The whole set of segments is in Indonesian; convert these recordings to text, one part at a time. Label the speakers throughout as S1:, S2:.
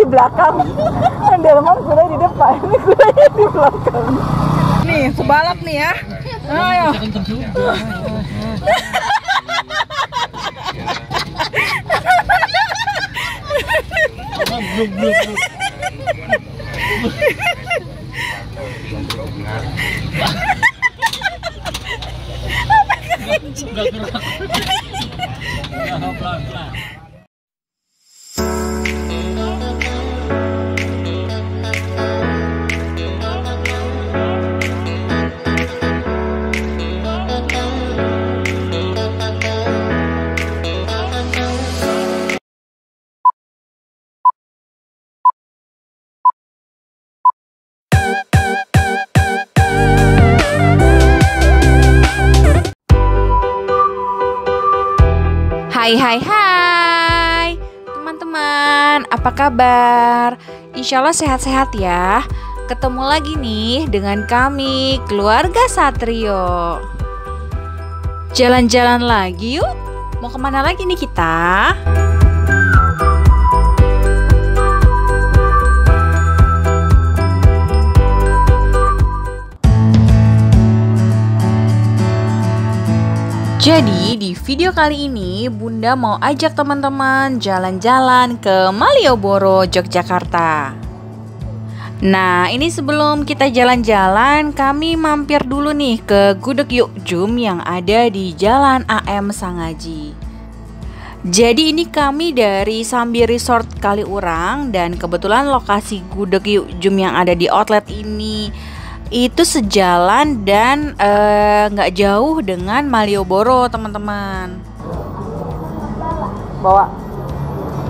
S1: belakang. Delman kuda di depan, ini kudanya di belakang. Nih, sebalap nih ya. Ayo.
S2: Hai teman-teman, apa kabar? Insya Allah sehat-sehat ya. Ketemu lagi nih dengan kami, keluarga Satrio. Jalan-jalan lagi yuk. Mau kemana lagi nih kita? Jadi di video kali ini Bunda mau ajak teman-teman jalan-jalan ke Malioboro, Yogyakarta. Nah ini sebelum kita jalan-jalan kami mampir dulu nih ke Gudeg Yuk Jum yang ada di Jalan AM Sangaji. Jadi ini kami dari Sambi Resort Kaliurang dan kebetulan lokasi Gudeg Yuk Jum yang ada di outlet ini itu sejalan dan nggak jauh dengan Malioboro teman-teman.
S1: Bawa.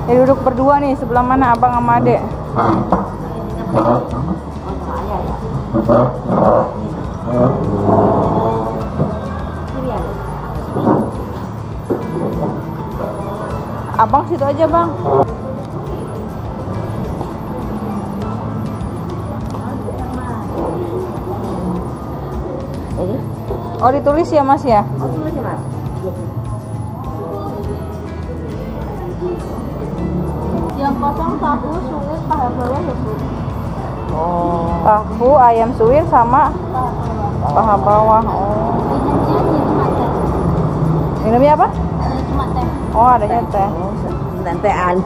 S1: Duduk berdua nih, sebelah mana abang sama adek? Abang situ aja bang. Oh ditulis ya mas ya? Oh ditulis ya mas. Yang kosong tahu, suwir, paha bawah ya bu. Oh. Tahu, ayam suwir sama paha bawah. Oh. Minumnya apa? Cuma teh. Oh adanya teh. Dan tehan.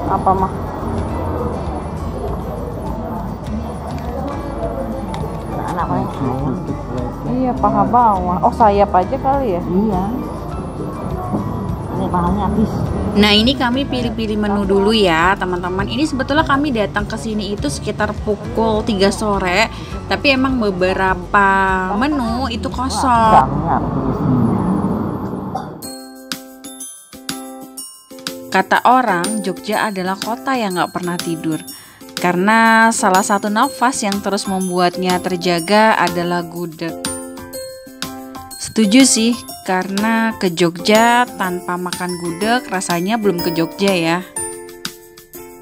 S1: Apa mah? Anak iya paha bawah. Oh sayap aja kali ya? Iya. Ini pahanya habis.
S2: Nah ini kami pilih-pilih menu dulu ya teman-teman. Ini sebetulnya kami datang ke sini itu sekitar pukul 3 sore. Tapi emang beberapa menu itu kosong. Kata orang, Jogja adalah kota yang gak pernah tidur. Karena salah satu nafas yang terus membuatnya terjaga adalah gudeg. Setuju sih, karena ke Jogja tanpa makan gudeg rasanya belum ke Jogja ya.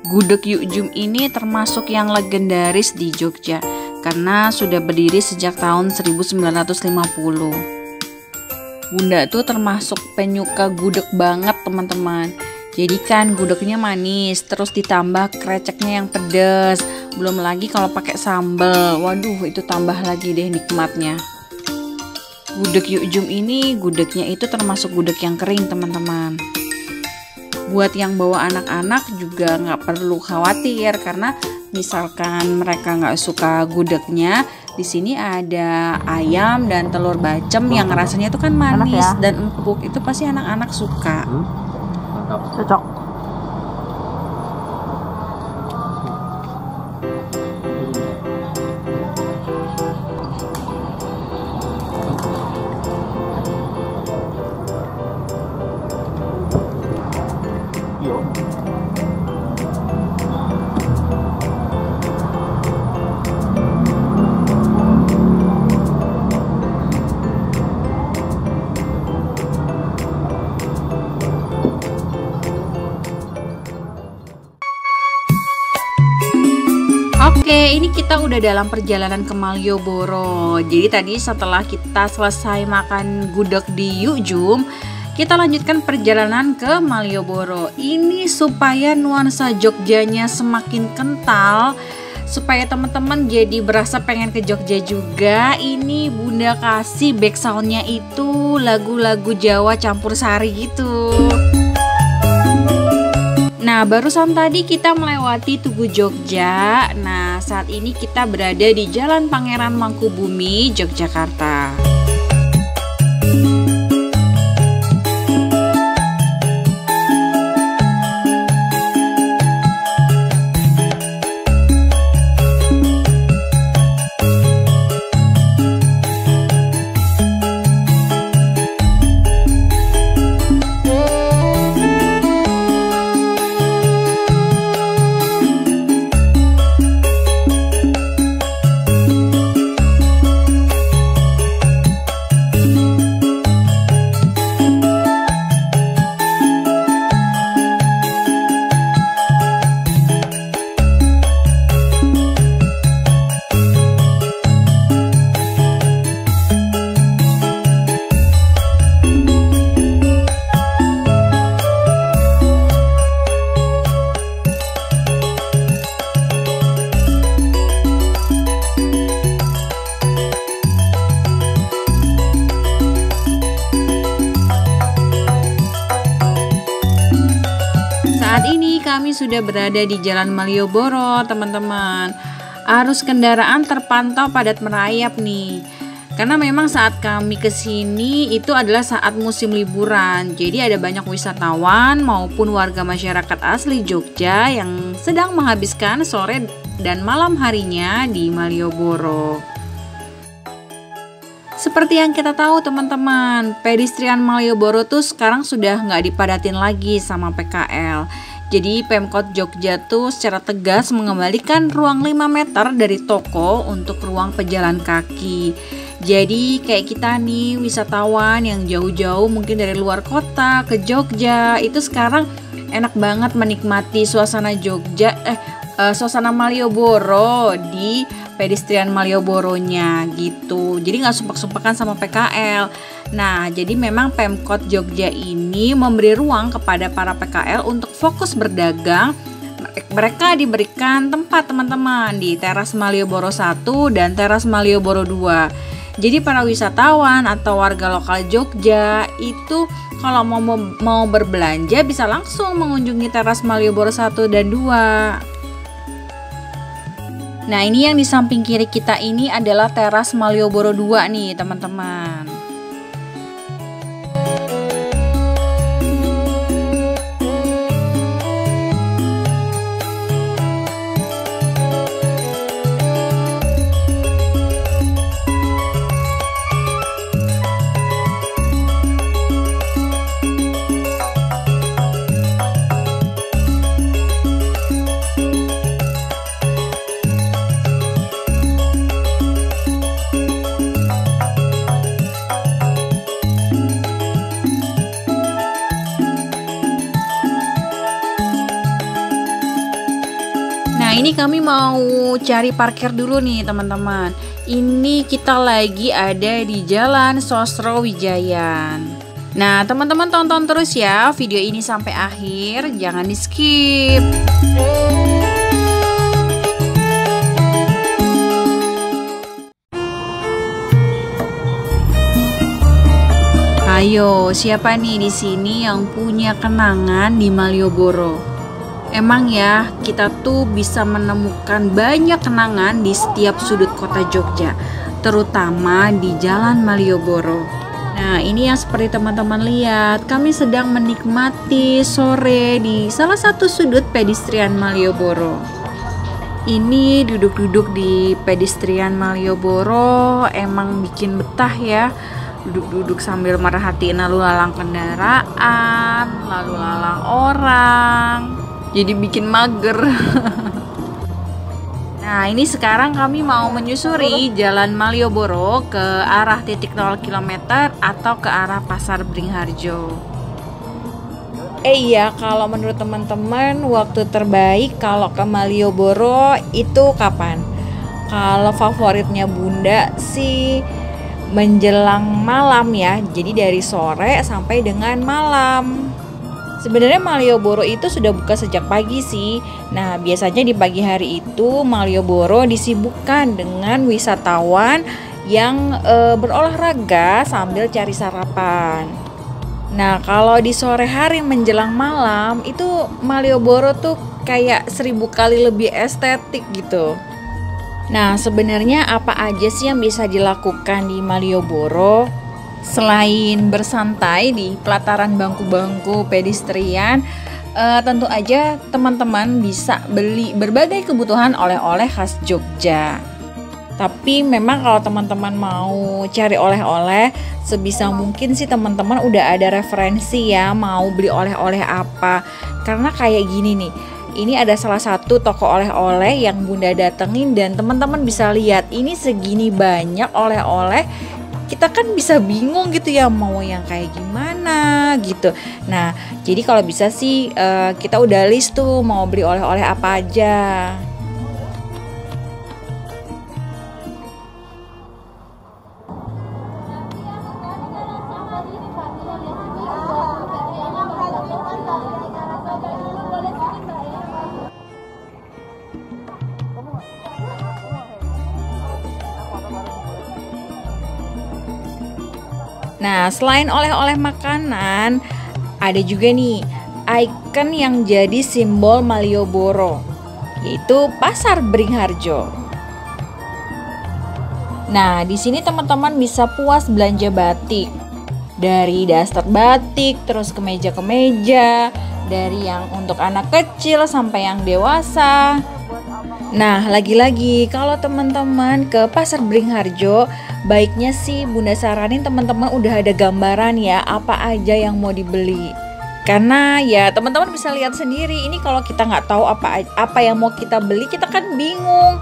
S2: Gudeg Yuk Jum ini termasuk yang legendaris di Jogja, karena sudah berdiri sejak tahun 1950. Bunda tuh termasuk penyuka gudeg banget teman-teman. Jadi kan gudegnya manis, terus ditambah kreceknya yang pedas. Belum lagi kalau pakai sambal, waduh itu tambah lagi deh nikmatnya. Gudeg Yuk Jum ini gudegnya itu termasuk gudeg yang kering teman-teman. Buat yang bawa anak-anak juga nggak perlu khawatir karena misalkan mereka nggak suka gudegnya, di sini ada ayam dan telur bacem yang rasanya itu kan manis ya? Dan empuk, itu pasti anak-anak suka.
S1: Cocok.
S2: ini kita udah dalam perjalanan ke Malioboro. Jadi tadi setelah kita selesai makan gudeg di Yukjum, kita lanjutkan perjalanan ke Malioboro. Ini supaya nuansa Jogjanya semakin kental, supaya teman-teman jadi berasa pengen ke Jogja juga. Ini Bunda kasih backsoundnya itu lagu-lagu Jawa campur sari gitu. Nah, barusan tadi kita melewati Tugu Jogja. Nah, saat ini kita berada di Jalan Pangeran Mangkubumi, Yogyakarta. Kami sudah berada di Jalan Malioboro, teman-teman. Arus kendaraan terpantau padat merayap nih. Karena memang saat kami kesini itu adalah saat musim liburan. Jadi ada banyak wisatawan maupun warga masyarakat asli Jogja yang sedang menghabiskan sore dan malam harinya di Malioboro. Seperti yang kita tahu teman-teman, pedestrian Malioboro tuh sekarang sudah nggak dipadatin lagi sama PKL. Jadi Pemkot Jogja tuh secara tegas mengembalikan ruang 5 meter dari toko untuk ruang pejalan kaki. Jadi kayak kita nih wisatawan yang jauh-jauh mungkin dari luar kota ke Jogja, itu sekarang enak banget menikmati suasana suasana Malioboro di pedestrian Malioboronya gitu. Jadi nggak sumpek-sumpekan sama PKL. Nah, jadi memang Pemkot Jogja ini memberi ruang kepada para PKL untuk fokus berdagang. Mereka diberikan tempat teman-teman di teras Malioboro 1 dan teras Malioboro 2. Jadi para wisatawan atau warga lokal Jogja itu kalau mau berbelanja bisa langsung mengunjungi teras Malioboro 1 dan 2. Nah, ini yang di samping kiri kita ini adalah teras Malioboro 2 nih teman-teman. Ini kami mau cari parkir dulu nih teman-teman. Ini kita lagi ada di Jalan Sosrowijayan. Nah teman-teman tonton terus ya video ini sampai akhir, jangan di skip. Ayo, siapa nih di sini yang punya kenangan di Malioboro? Emang ya, kita tuh bisa menemukan banyak kenangan di setiap sudut kota Jogja, terutama di Jalan Malioboro. Nah, ini yang seperti teman-teman lihat, kami sedang menikmati sore di salah satu sudut pedestrian Malioboro. Ini duduk-duduk di pedestrian Malioboro emang bikin betah ya. Duduk-duduk sambil merhatiin lalu lalang kendaraan, lalu lalang orang. Jadi bikin mager. Nah, ini sekarang kami mau menyusuri Jalan Malioboro ke arah titik 0 km atau ke arah Pasar Beringharjo. Iya, kalau menurut teman-teman waktu terbaik kalau ke Malioboro itu kapan? Kalau favoritnya Bunda sih menjelang malam ya. Jadi dari sore sampai dengan malam. Sebenarnya Malioboro itu sudah buka sejak pagi sih. Nah, biasanya di pagi hari itu Malioboro disibukkan dengan wisatawan yang berolahraga sambil cari sarapan. Nah, kalau di sore hari menjelang malam itu Malioboro tuh kayak 1000 kali lebih estetik gitu. Nah, sebenarnya apa aja sih yang bisa dilakukan di Malioboro? Selain bersantai di pelataran bangku-bangku pedestrian, tentu aja teman-teman bisa beli berbagai kebutuhan oleh-oleh khas Jogja. Tapi memang kalau teman-teman mau cari oleh-oleh, sebisa mungkin sih teman-teman udah ada referensi ya mau beli oleh-oleh apa. Karena kayak gini nih, ini ada salah satu toko oleh-oleh yang Bunda datengin dan teman-teman bisa lihat ini segini banyak oleh-oleh. Kita kan bisa bingung gitu ya mau yang kayak gimana gitu. Nah, jadi kalau bisa sih kita udah list tuh mau beli oleh-oleh apa aja. Nah, selain oleh-oleh makanan, ada juga nih ikon yang jadi simbol Malioboro, yaitu Pasar Beringharjo. Nah, di sini teman-teman bisa puas belanja batik. Dari daster batik, terus kemeja-kemeja, dari yang untuk anak kecil sampai yang dewasa. Nah, lagi-lagi kalau teman-teman ke Pasar Beringharjo, baiknya sih Bunda saranin teman-teman udah ada gambaran ya apa aja yang mau dibeli. Karena ya teman-teman bisa lihat sendiri, ini kalau kita nggak tahu apa yang mau kita beli, kita kan bingung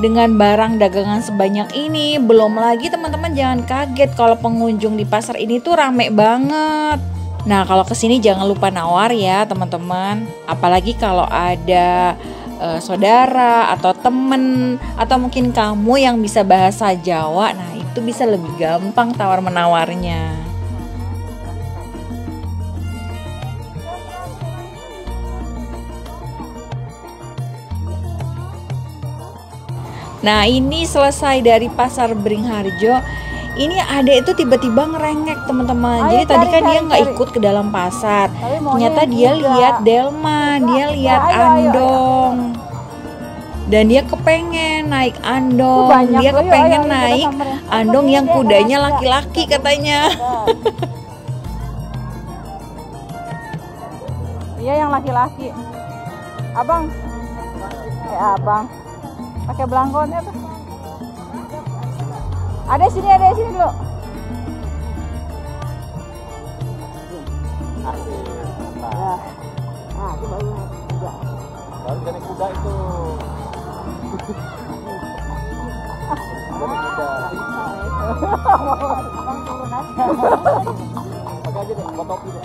S2: dengan barang dagangan sebanyak ini. Belum lagi teman-teman jangan kaget kalau pengunjung di pasar ini tuh rame banget. Nah, kalau kesini jangan lupa nawar ya teman-teman. Apalagi kalau ada saudara atau temen atau mungkin kamu yang bisa bahasa Jawa, nah itu bisa lebih gampang tawar menawarnya. Nah, ini selesai dari Pasar Beringharjo. Ini ada itu tiba-tiba ngerengek teman-teman. Jadi tadi kan dia nggak ikut ke dalam pasar. Ternyata dia lihat delman, dia lihat andong. Dan dia kepengen naik andong. Dia kepengen naik andong yang kudanya laki-laki katanya.
S1: Iya, yang laki-laki. Abang. Abang. Pakai belangkonnya tuh. Ada sini dulu. Ya. Nah, itu baru kuda. Baru jadi kuda itu. Abang turun aja. Pakai aja deh, foto deh.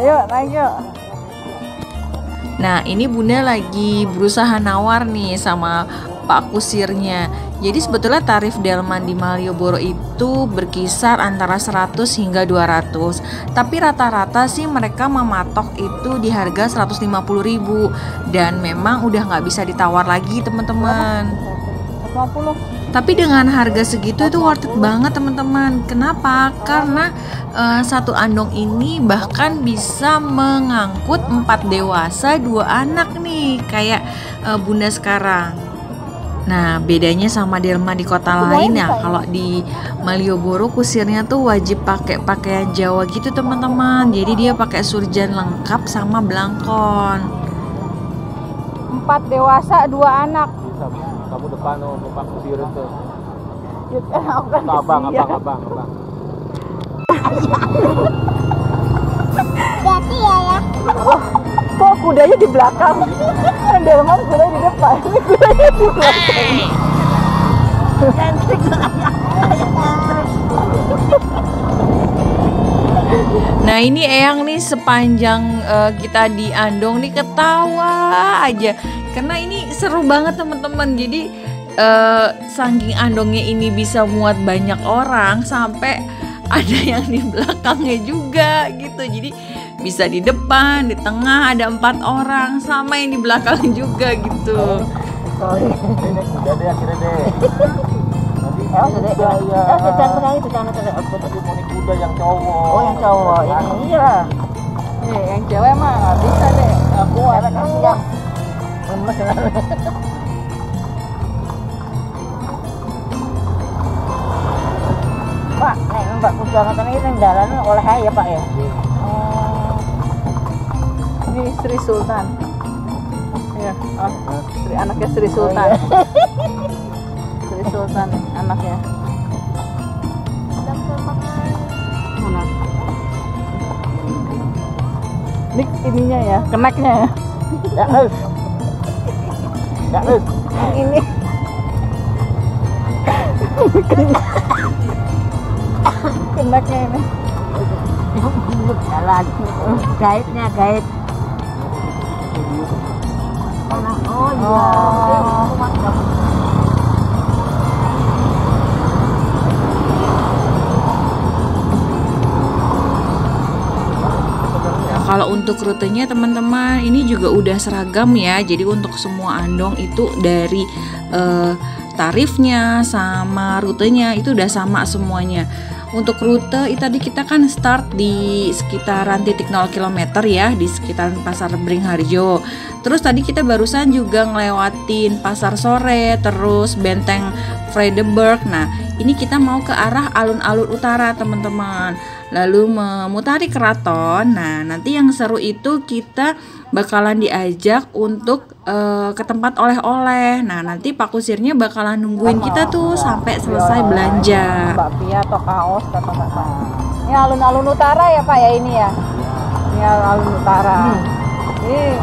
S1: Yuk, naik yuk.
S2: Nah, ini Bunda lagi berusaha nawar nih sama Pak kusirnya. Jadi sebetulnya tarif delman di Malioboro itu berkisar antara 100 hingga 200. Tapi rata-rata sih mereka mematok itu di harga 150.000 dan memang udah nggak bisa ditawar lagi teman-teman.
S1: 50.
S2: Tapi dengan harga segitu itu worth it banget teman-teman. Kenapa? Karena satu andong ini bahkan bisa mengangkut 4 dewasa 2 anak nih, kayak Bunda sekarang. Nah, bedanya sama delman di kota lain ya, kalau di Malioboro kusirnya tuh wajib pakai pakaian Jawa gitu teman-teman. Jadi dia pakai surjan lengkap sama belangkon.
S1: 4 dewasa 2 anak.
S3: Kamu depan Pak kusir itu.
S1: Abang.
S4: Hati ya.
S1: Kok kudanya di belakang? Delman kudanya di depan. Ini kudanya di belakang.
S2: Nah, ini Eyang nih sepanjang kita di andong nih ketawa aja. Karena ini seru banget teman-teman. Jadi saking andongnya ini bisa muat banyak orang, sampai ada yang di belakangnya juga gitu. Jadi bisa di depan, di tengah ada 4 orang, sama yang di belakang juga gitu.
S3: Ini udah deh akhirnya deh. Nanti tadi mau kuda yang cowok.
S1: Oh, yang cowok ini iya. Yang cewek mah nggak bisa deh. Aku ada kasihan. Pak, nek Mbak kuda ngoten iki teng dalan oleh ae ya, Pak ya. Oh. Ini Sri Sultan. Iya, anaknya Sri Sultan. Sri Sultan anaknya. Mana? Ini ininya ya, keneknya ya.
S3: Ya, Nus. Ya, Nus.
S1: Ini. Keneknya ini. Jalan. Gaitnya gait. Oh iya.
S2: Kalau untuk rutenya teman-teman ini juga udah seragam ya. Jadi untuk semua andong itu dari tarifnya sama rutenya itu udah sama semuanya. Untuk rute itu tadi kita kan start di sekitaran titik 0 km ya, di sekitaran Pasar Beringharjo. Terus tadi kita barusan juga ngelewatin Pasar Sore, terus Benteng Vredenburg. Nah, ini kita mau ke arah alun-alun utara teman-teman. Lalu memutari keraton. Nah, nanti yang seru itu kita bakalan diajak untuk ke tempat oleh-oleh. Nah, nanti Pak Kusirnya bakalan nungguin kita tuh sampai selesai belanja.
S1: Bakpia atau kaos kata-kata. Ini alun-alun utara ya Pak ya ini ya. Ini alun utara. Ini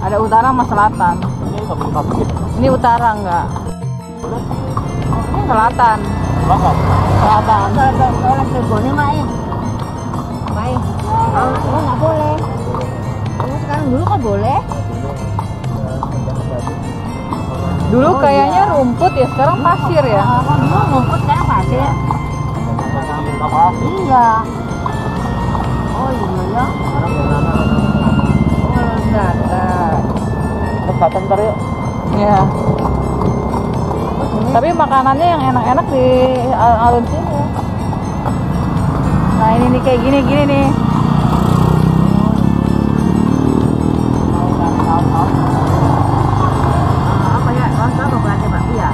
S1: ada utara sama selatan. Ini utara enggak? Ini selatan. Selatan. Kalau boleh main. Main. Oh nggak boleh. Oh sekarang dulu kan boleh. Dulu kayaknya rumput ya, sekarang pasir ya. Dulu rumput sekarang pasir. Iya. Oh iya ya.
S3: Tempatan ntar yuk.
S1: Iya. Tapi makanannya yang enak-enak di alun sini ya. Nah ini nih kayak gini nih. Apa ya? Rasa apa berarti Pak? Iya.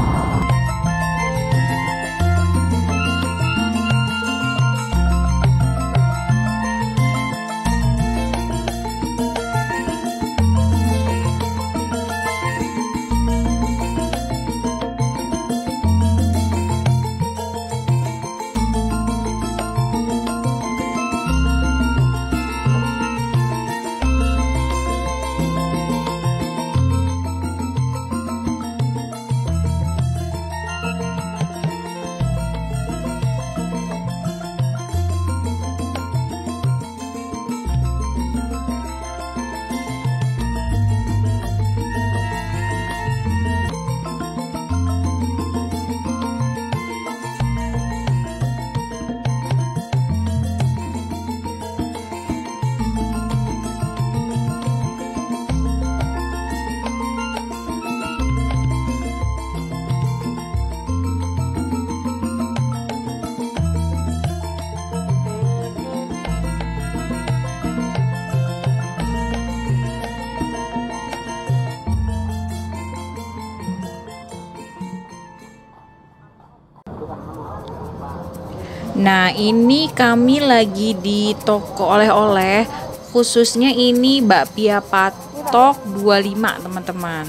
S2: Nah, ini kami lagi di toko oleh-oleh, khususnya ini bakpia patok 25 teman-teman.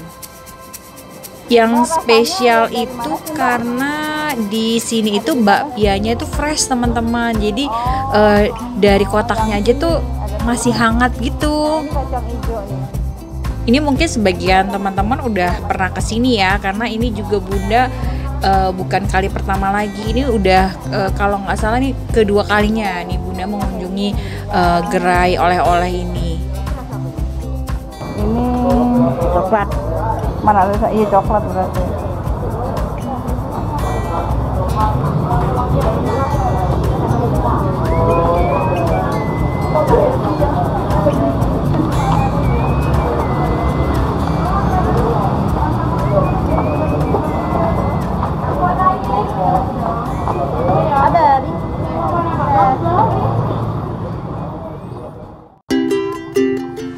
S2: Yang spesial itu karena di sini itu bakpianya itu fresh teman-teman. Jadi dari kotaknya aja tuh masih hangat gitu. Ini mungkin sebagian teman-teman udah pernah kesini ya, karena ini juga Bunda bukan kali pertama lagi. Ini udah kalau nggak salah nih kedua kalinya nih Bunda mengunjungi gerai oleh-oleh ini.
S1: Ini coklat. Mana ada? Iya coklat berarti.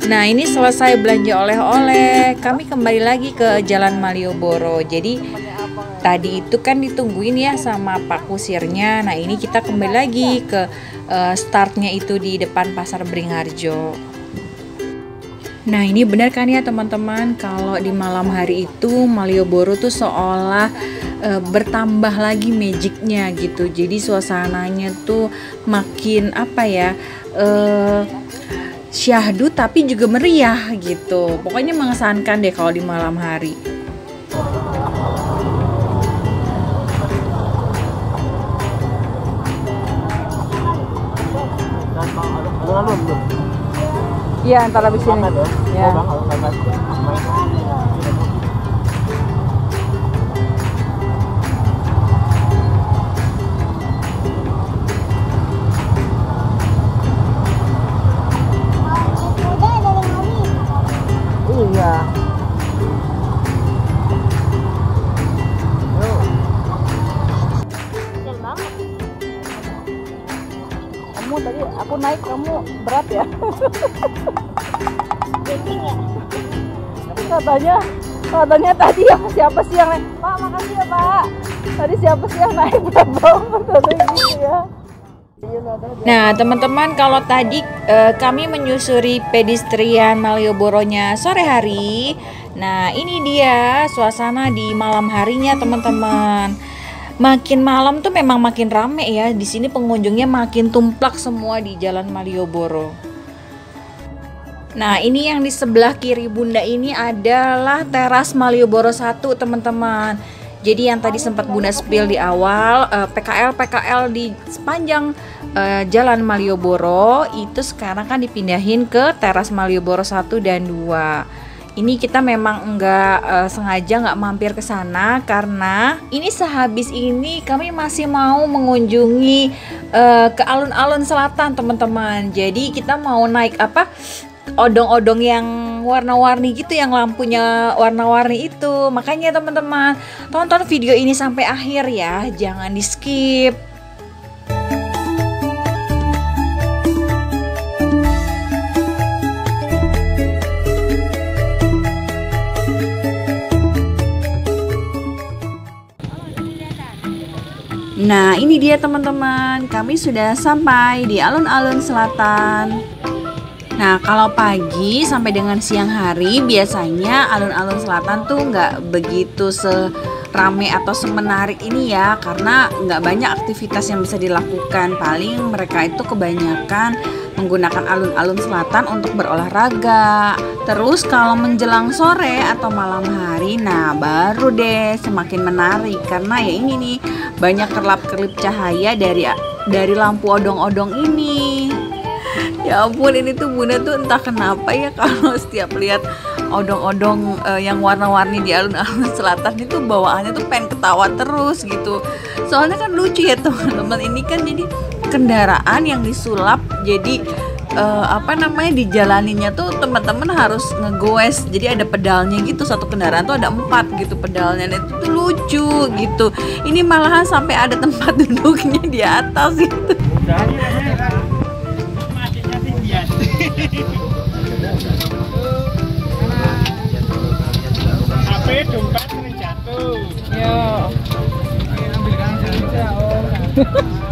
S2: Nah ini selesai belanja oleh-oleh, kami kembali lagi ke Jalan Malioboro. Jadi tadi itu kan ditungguin ya sama Pak Kusirnya. Nah ini kita kembali lagi ke startnya itu di depan Pasar Beringharjo. Nah ini benar kan ya teman-teman, kalau di malam hari itu Malioboro tuh seolah bertambah lagi magicnya gitu. Jadi suasananya tuh makin apa ya, syahdu tapi juga meriah gitu. Pokoknya mengesankan deh kalau di malam hari.
S1: Iya, antara di sini. Ya. Iya. Kamu tadi aku naik, kamu berat ya? Katanya tadi ya siapa sih yang naik? Pak, makasih ya Pak. Tadi siapa sih yang naik berat banget? Katanya gitu ya.
S2: Nah teman-teman, kalau tadi kami menyusuri pedestrian Malioboronya sore hari. Nah ini dia suasana di malam harinya teman-teman. Makin malam tuh memang makin rame ya. Di sini pengunjungnya makin tumplak semua di Jalan Malioboro. Nah ini yang di sebelah kiri Bunda ini adalah teras Malioboro 1 teman-teman. Jadi yang tadi sempat Bunda spill di awal, PKL di sepanjang Jalan Malioboro itu sekarang kan dipindahin ke teras Malioboro 1 dan 2. Ini kita memang sengaja nggak mampir ke sana karena ini sehabis ini kami masih mau mengunjungi ke alun-alun selatan teman-teman. Jadi kita mau naik odong-odong yang warna-warni gitu, yang lampunya warna-warni itu. Makanya teman-teman tonton video ini sampai akhir ya, jangan di skip. Nah ini dia teman-teman, kami sudah sampai di alun-alun selatan. Nah kalau pagi sampai dengan siang hari biasanya alun-alun selatan tuh nggak begitu serame atau semenarik ini ya, karena nggak banyak aktivitas yang bisa dilakukan. Paling mereka itu kebanyakan menggunakan alun-alun selatan untuk berolahraga. Terus kalau menjelang sore atau malam hari, nah baru deh semakin menarik karena ya ini nih banyak kerlap-kerlip cahaya dari lampu odong-odong ini. Ya ampun, ini tuh Bunda tuh entah kenapa ya kalau setiap lihat odong-odong yang warna-warni di alun-alun selatan itu bawaannya tuh pengen ketawa terus gitu. Soalnya kan lucu ya teman-teman, ini kan jadi kendaraan yang disulap jadi dijalaninya tuh teman-teman harus ngegoes, jadi ada pedalnya gitu, satu kendaraan tuh ada 4 gitu pedalnya. Dan itu tuh lucu gitu. Ini malahan sampai ada tempat duduknya di atas gitu.
S3: HP dompet jatuh.
S1: Yo.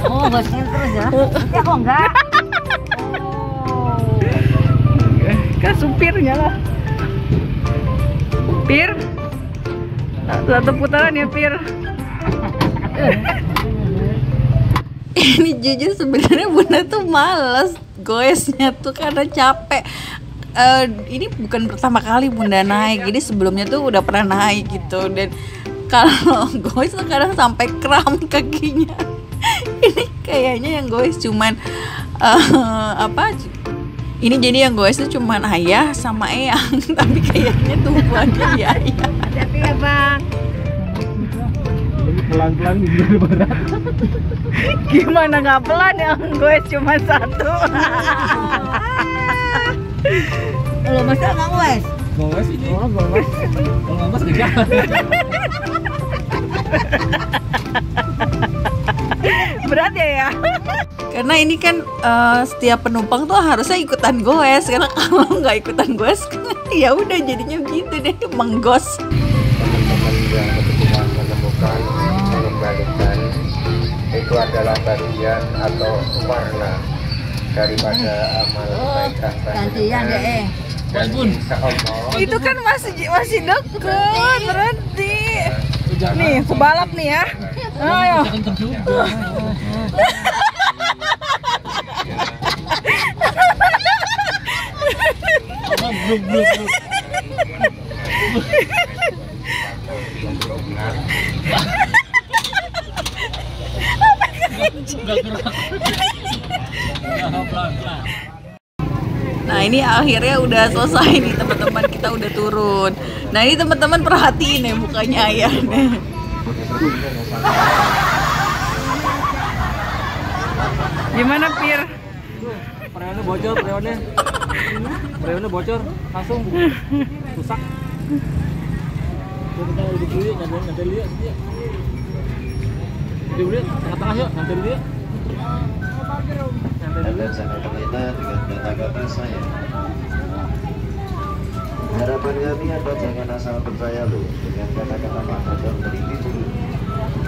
S5: Oh, bosnya terus ya? Ya kok enggak?
S1: Kan supirnya lah. Pir. Satu putaran ya, Pir. Ini jujur sebenarnya Bunda tuh males goesnya tuh karena capek. Ini bukan pertama kali Bunda naik, jadi sebelumnya tuh udah pernah naik gitu. Dan
S2: Kalau goes tuh kadang sampai kram kakinya. Ini kayaknya yang goes cuman ini jadi yang goes tuh cuman ayah sama eyang, tapi kayaknya tumpuannya di ayah.
S5: Hati-hati ya bang.
S3: Pelan-pelan gitu berat.
S1: Gimana nggak pelan yang gue cuma satu.
S5: Lo masa nggak wes?
S3: Gowes ini.
S5: Oh gowes.
S3: Kalau nggak segede.
S1: Berat ya.
S2: Karena ini kan setiap penumpang tuh harusnya ikutan goes, karena kalau nggak ikutan goes ya udah jadinya gitu deh, menggos.
S3: Teman-teman yang kebetulan menemukan mengembalikan itu adalah bagian atau warna daripada amal kebaikan
S5: Gantian deh.
S3: dan insya Allah
S1: Itu kan masih deket, berhenti. Nih, sebalap nih ya. Ayo.
S2: Nah ini akhirnya udah selesai nih teman-teman, kita udah turun. Nah ini teman-teman perhatiin ya mukanya ayah nih.
S1: Gimana Pir?
S3: freonnya bocor, freonnya bocor langsung rusak. Kita duduk dulu, nanti lihat dia. Duduk dulu, tengah-tengah yuk, nanti lihat.
S6: Anda sangat terlena dengan kata-kata saya. Harapan kami Anda jangan asal percaya loh dengan kata-kata Pak Dadang teliti dulu.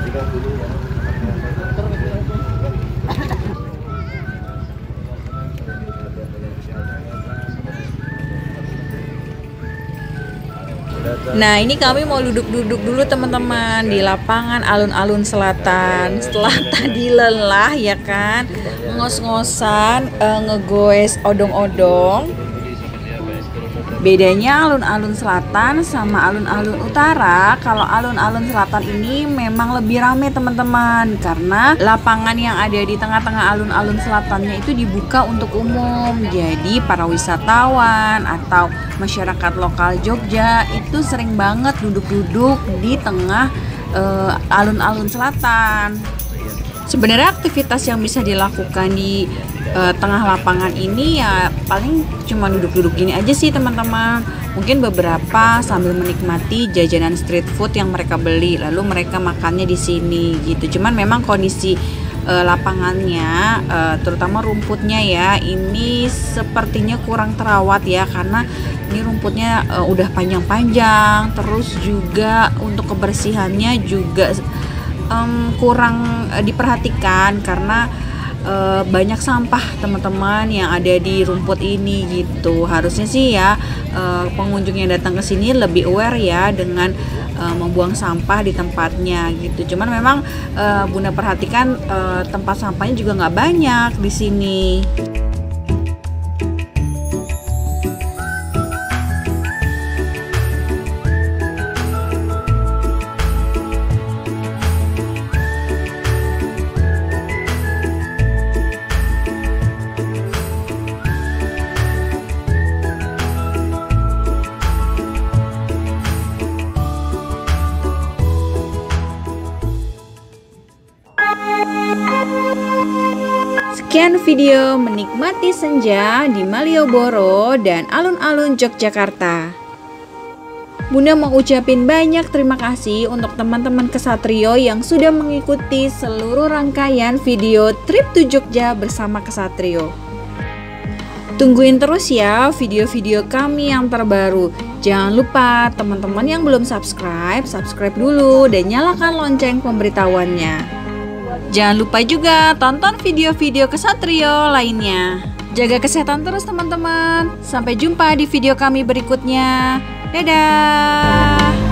S6: Jika dulu ya.
S2: Nah ini kami mau duduk-duduk dulu teman-teman di lapangan alun-alun selatan. Setelah tadi lelah ya kan, ngos-ngosan ngegoes odong-odong. Bedanya alun-alun selatan sama alun-alun utara, kalau alun-alun selatan ini memang lebih ramai teman-teman, karena lapangan yang ada di tengah-tengah alun-alun selatannya itu dibuka untuk umum. Jadi para wisatawan atau masyarakat lokal Jogja itu sering banget duduk-duduk di tengah alun-alun selatan. Sebenarnya aktivitas yang bisa dilakukan di tengah lapangan ini ya paling cuma duduk-duduk gini aja sih teman-teman. Mungkin beberapa sambil menikmati jajanan street food yang mereka beli, lalu mereka makannya di sini gitu. Cuman memang kondisi lapangannya, terutama rumputnya ya, ini sepertinya kurang terawat ya, karena ini rumputnya udah panjang-panjang, terus juga untuk kebersihannya juga kurang diperhatikan karena banyak sampah teman-teman yang ada di rumput ini gitu. Harusnya sih ya pengunjung yang datang ke sini lebih aware ya dengan membuang sampah di tempatnya gitu. Cuman memang Bunda perhatikan tempat sampahnya juga nggak banyak di sini. Sekian video menikmati senja di Malioboro dan alun-alun Yogyakarta. Bunda mau ucapin banyak terima kasih untuk teman-teman Kesatrio yang sudah mengikuti seluruh rangkaian video trip to Jogja bersama Kesatrio. Tungguin terus ya video-video kami yang terbaru. Jangan lupa teman-teman yang belum subscribe dulu dan nyalakan lonceng pemberitahuannya. Jangan lupa juga tonton video-video Kesatrio lainnya. Jaga kesehatan terus teman-teman. Sampai jumpa di video kami berikutnya. Dadah.